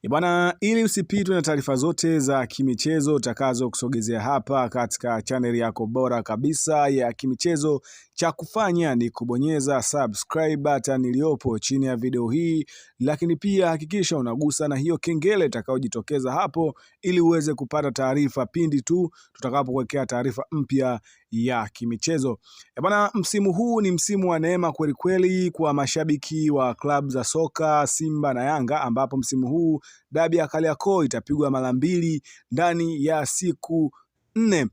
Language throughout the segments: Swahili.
Bwana, ili usipitwe na taarifa zote za kimichezo utakazo kusogezea hapa katika channel yako bora kabisa ya kimichezo, cha kufanya ni kubonyeza subscribe button iliyopo chini ya video hii, lakini pia hakikisha unagusa na hiyo kengele itakayojitokeza hapo ili uweze kupata taarifa pindi tu tutakapokuwekea taarifa mpya ya kimichezo. Bwana, msimu huu ni msimu wa neema kweli kweli kwa mashabiki wa klabu za soka Simba na Yanga, ambapo msimu huu dabi ya Kariakoo itapigwa mara mbili ndani ya siku 4.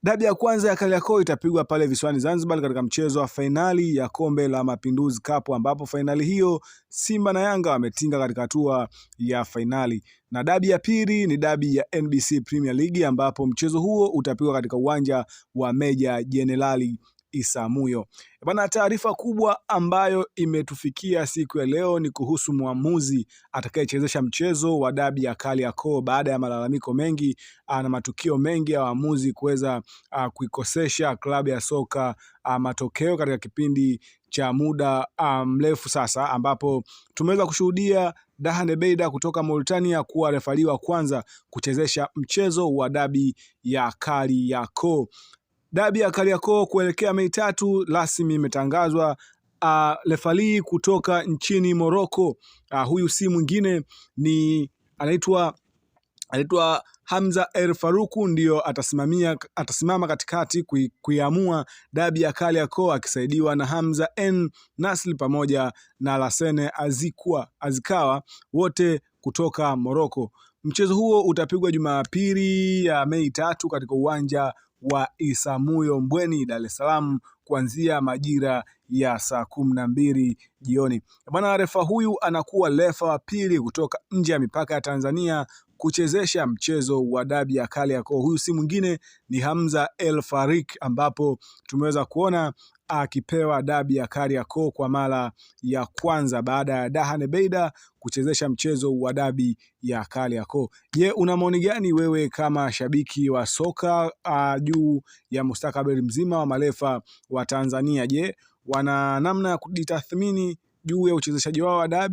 Dabi ya kwanza ya Kariakoo itapigwa pale visiwani Zanzibar katika mchezo wa fainali ya Kombe la Mapinduzi Cup, ambapo fainali hiyo Simba na Yanga wametinga katika hatua ya fainali. Na dabi ya pili ni dabi ya NBC Premier League, ambapo mchezo huo utapigwa katika uwanja wa Meja Jenerali Isamuhyo. Bana, taarifa kubwa ambayo imetufikia siku ya leo ni kuhusu muamuzi atakayechezesha mchezo wa dabi ya Kariakoo baada ya malalamiko mengi na matukio mengi ya waamuzi kuweza kuikosesha klabu ya soka matokeo katika kipindi cha muda mrefu sasa, ambapo tumeweza kushuhudia Dahane Beida kutoka Mauritania kuwa refari wa kwanza kuchezesha mchezo wa dabi ya Kariakoo. Dabi ya Kariakoo kuelekea Mei 3 rasmi imetangazwa. Refari kutoka nchini Morocco, huyu si mwingine ni anaitwa Hamza El Faruku, ndio atasimama katikati kuiamua dabi ya Kariakoo akisaidiwa na Hamza N Nasli pamoja na Lassene Azikawa, wote kutoka Morocco. Mchezo huo utapigwa Jumapili ya Mei 3 katika uwanja wa Isamuhyo Mbweni, Dar es Salaam, kuanzia majira ya saa 12 jioni. Bwana, refa huyu anakuwa refa wa pili kutoka nje ya mipaka ya Tanzania kuchezesha mchezo wa dabi ya Kariakoo. Huyu si mwingine ni Hamza El Farik, ambapo tumeweza kuona akipewa dabi ya Kariakoo kwa mara ya kwanza baada ya Dahane Beida kuchezesha mchezo wa dabi ya Kariakoo. Je, una maoni gani wewe kama shabiki wa soka juu ya mustakabali mzima wa marefa wa Tanzania? Je, wana namna ya kujitathmini juu ya uchezeshaji wao wa dabi?